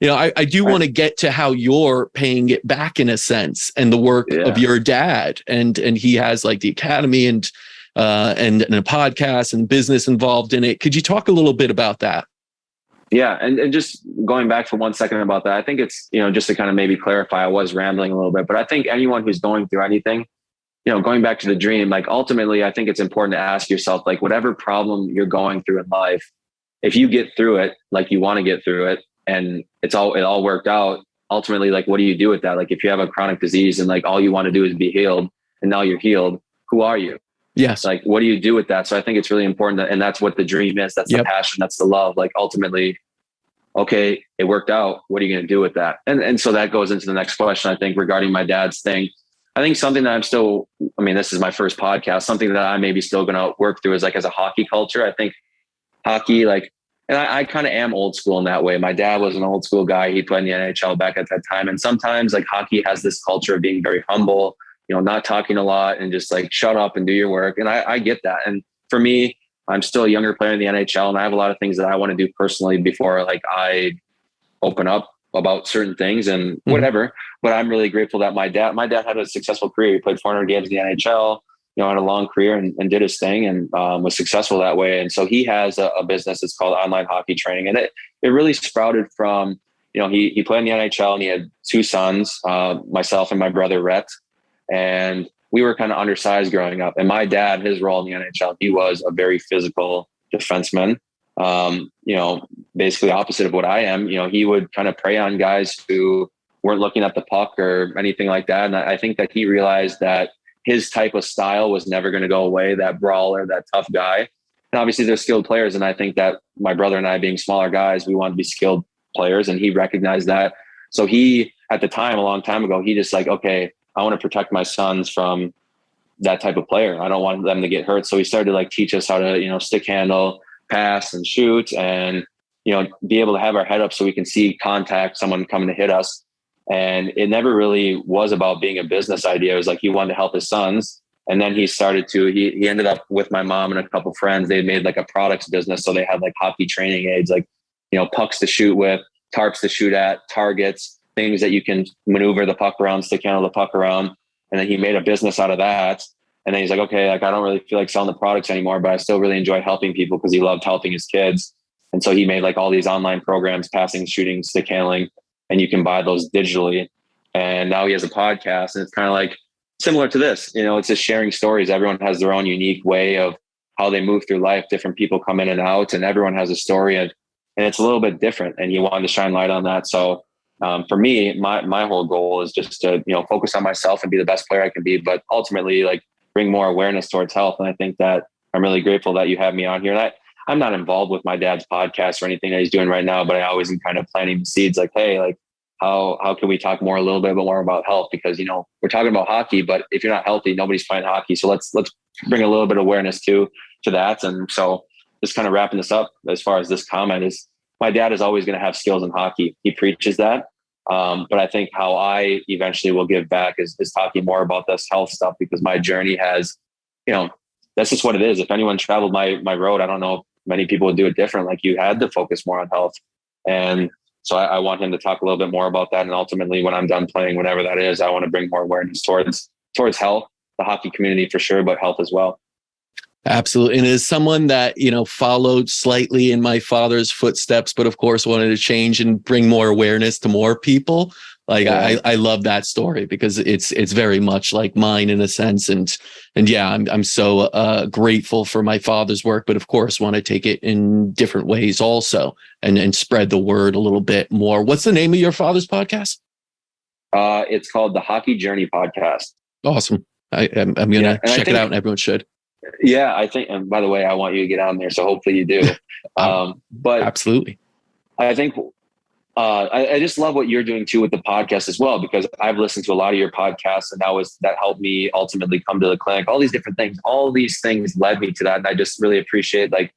I do want to get to how you're paying it back in a sense, and the work of your dad, and he has like the academy and a podcast and business involved in it. Could you talk a little bit about that? Yeah. And just going back for 1 second about that, I think it's, just to kind of maybe clarify, I was rambling a little bit, but I think anyone who's going through anything, going back to the dream, like ultimately, I think it's important to ask yourself, like whatever problem you're going through in life, if you get through it, like you want to get through it, and it all worked out, ultimately, like, what do you do with that? Like if you have a chronic disease and like all you want to do is be healed, and now you're healed, who are you? Yes. Like, what do you do with that? So I think it's really important and that's what the dream is. That's the passion. That's the love. Like ultimately, okay, it worked out. What are you going to do with that? And so that goes into the next question, I think, regarding my dad's thing. I think something that this is my first podcast, something that I maybe still going to work through is like as a hockey culture. I think hockey, like, and I kind of am old school in that way. My dad was an old school guy. He played in the NHL back at that time. And sometimes like hockey has this culture of being very humble, not talking a lot and just like shut up and do your work. And I get that. And for me, I'm still a younger player in the NHL, and I have a lot of things that I want to do personally before like I open up about certain things and whatever. But I'm really grateful that my dad had a successful career. He played 400 games in the NHL, had a long career and did his thing and was successful that way. And so he has a business. It's called Online Hockey Training. And it really sprouted from, he played in the NHL and he had two sons, myself and my brother Rhett. And we were kind of undersized growing up. And my dad, his role in the NHL, he was a very physical defenseman, basically opposite of what I am. He would kind of prey on guys who weren't looking at the puck or anything like that. And I think that he realized that his type of style was never going to go away, that brawler, that tough guy. And obviously they're skilled players. And I think that my brother and I, being smaller guys, we wanted to be skilled players. And he recognized that. So he, at the time, a long time ago, he just like, okay, I want to protect my sons from that type of player. I don't want them to get hurt. So he started to like teach us how to, stick handle, pass and shoot, and, be able to have our head up so we can see contact, someone coming to hit us. And it never really was about being a business idea. It was like he wanted to help his sons. And then he started to, he ended up with my mom and a couple friends. They made like a products business. So they had like hockey training aids, like, pucks to shoot with, tarps to shoot at, targets, things that you can maneuver the puck around, stick handle the puck around. And then he made a business out of that. And then he's like, okay, like I don't really feel like selling the products anymore, but I still really enjoy helping people because he loved helping his kids. And so he made like all these online programs, passing, shooting, stick handling, and you can buy those digitally. And now he has a podcast, and it's kind of like similar to this, it's just sharing stories. Everyone has their own unique way of how they move through life. Different people come in and out, and everyone has a story, and it's a little bit different. And he wanted to shine light on that. So for me, my whole goal is just to, focus on myself and be the best player I can be, but ultimately like bring more awareness towards health. And I think that I'm really grateful that you have me on here. And I'm not involved with my dad's podcast or anything that he's doing right now, but I always am kind of planting the seeds like, hey, like how can we talk a little bit more about health? Because, we're talking about hockey, but if you're not healthy, nobody's playing hockey. So let's bring a little bit of awareness to that. And so just kind of wrapping this up as far as this comment is, my dad is always going to have skills in hockey. He preaches that. But I think how I eventually will give back is talking more about this health stuff, because my journey has, that's just what it is. If anyone traveled my road, I don't know if many people would do it different. Like you had to focus more on health. And so I want him to talk a little bit more about that. And ultimately when I'm done playing, whatever that is, I want to bring more awareness towards health, the hockey community for sure, but health as well. Absolutely. And as someone that, followed slightly in my father's footsteps, but of course wanted to change and bring more awareness to more people. Like I love that story because it's very much like mine in a sense. And yeah, I'm so grateful for my father's work, but of course want to take it in different ways also and spread the word a little bit more. What's the name of your father's podcast? It's called the Hockey Journey Podcast. Awesome. I'm going to check it out, and everyone should. Yeah, I think, and by the way, I want you to get on there. So hopefully you do. But absolutely. I think I just love what you're doing too with the podcast as well, because I've listened to a lot of your podcasts, and that helped me ultimately come to the clinic. All these different things, all these things led me to that. And I just really appreciate like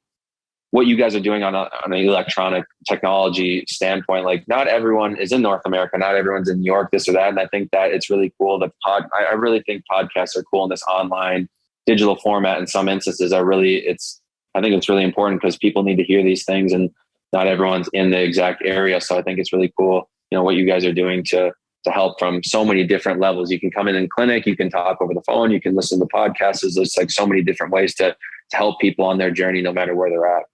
what you guys are doing on an electronic technology standpoint. Like not everyone is in North America. Not everyone's in New York, this or that. And I think that it's really cool that I really think podcasts are cool in this online digital format. In some instances I think it's really important because people need to hear these things. And not everyone's in the exact area. So I think it's really cool, what you guys are doing to help from so many different levels. You can come in clinic, you can talk over the phone, you can listen to podcasts. There's like so many different ways to help people on their journey, no matter where they're at.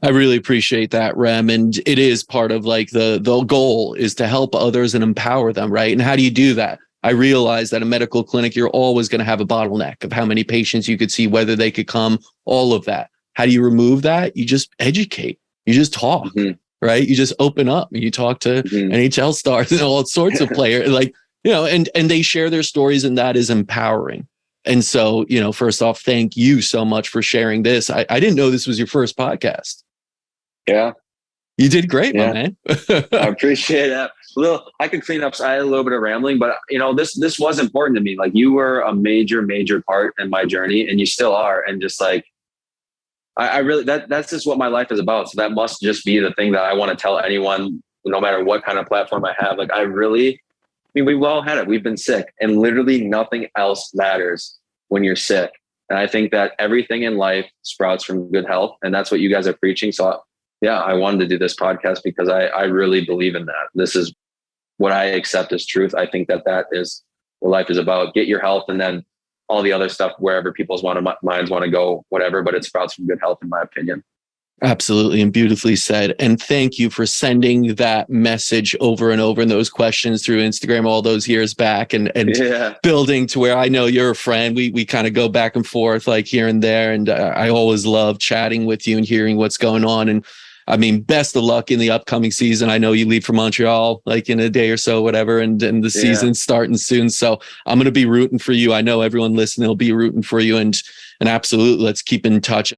I really appreciate that, Rem. And it is part of like the goal is to help others and empower them, right? And how do you do that? I realize that a medical clinic, you're always going to have a bottleneck of how many patients you could see, whether they could come, all of that. How do you remove that? You just educate. You just talk, right? You just open up and you talk to NHL stars and all sorts of players, like, and they share their stories, and that is empowering. And so, first off, thank you so much for sharing this. I didn't know this was your first podcast. Yeah. You did great, my man. I appreciate that. I could clean up. I had a little bit of rambling, but this was important to me. Like, you were a major, major part in my journey, and you still are. And just like, I really, that's just what my life is about. So that must just be the thing that I want to tell anyone, no matter what kind of platform I have. Like, we've all had it. We've been sick, and literally nothing else matters when you're sick. And I think that everything in life sprouts from good health. And that's what you guys are preaching. So yeah, I wanted to do this podcast because I really believe in that. This is what I accept as truth. I think that is what life is about. Get your health, and then all the other stuff, wherever people's minds want to go, whatever, but it sprouts from good health, in my opinion. Absolutely. And beautifully said. And thank you for sending that message over and over, and those questions through Instagram all those years back, and building to where I know you're a friend. We kind of go back and forth like here and there. And I always love chatting with you and hearing what's going on. And I mean, best of luck in the upcoming season. I know you leave for Montreal like in a day or so, whatever, and the season's starting soon. So I'm going to be rooting for you. I know everyone listening will be rooting for you, and absolutely, let's keep in touch.